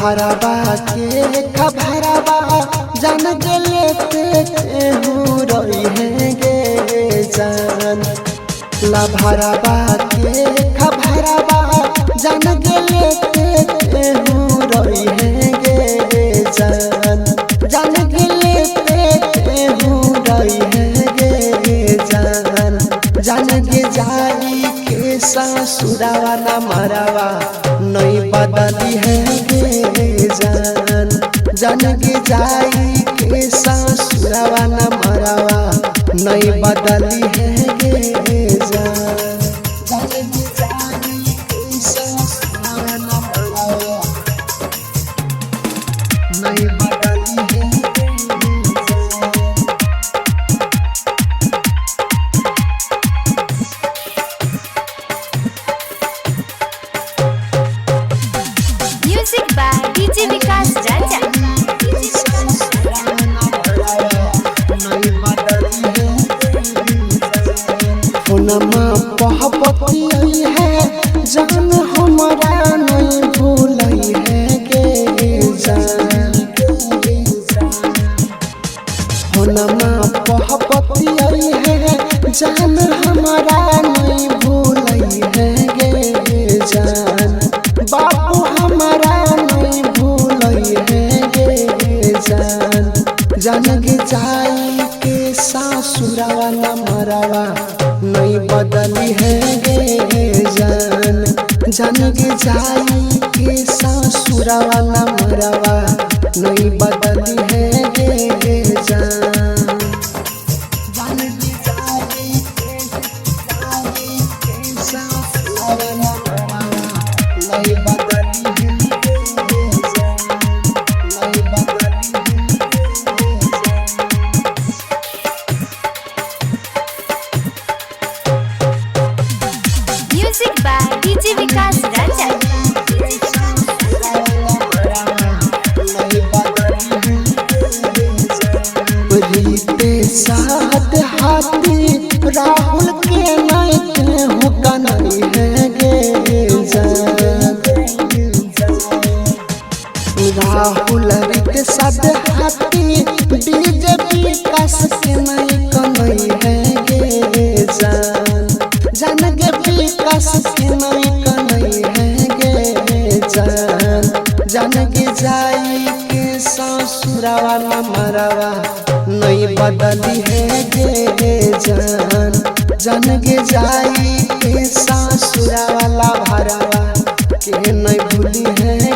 भराबा के खबराबा जान गेले हूँ रही है गे जान। ला भराबा के खबराबा जान गेले हूँ रही है गे जान। जान गेले हूँ रही है गे जान। जान गे जाई के ससुरावा ना मरावा नहीं बदली है गे जान। जान गे जाई के ससुरावा ना मरावा नहीं बदली है गे जान। जान गे जाई के ससुरावा ना मरावा नहीं बदली है गे जान। Music by DJ Vikas Raja. फोनमा पहपति है जान हमारा नहीं भूलई है गे जान। फोनमा पहपति है जान हमारा नहीं भूलई है गे जान। बाबू हमारा नहीं भूलई है गे जान। जान गे जाई के ससुरावा ना मरावा नहीं बदली है गे जान। जान गे जाई के ससुरावा ना मरावा नहीं बदली है गे जान। जान गे जाई के ससुरावा ना मरावा नहीं बदली है गे जान। नहीं बदली है गे जान। Music by DJ Vikas Raja. रीते साथ हाथी राहुल के नहीं होगा नहीं है गे जान। राहुल रीते साथ हाथी बीजेपी विकास के नहीं कन्हई है गे जान। जान गे विकास के नहीं कन्हई है गे जान। जान गे जाई के ससुरावा ना मरावा नहीं बदली है गे जान। जान गे जाई के ससुरावा ला भरावा के नहीं भूली है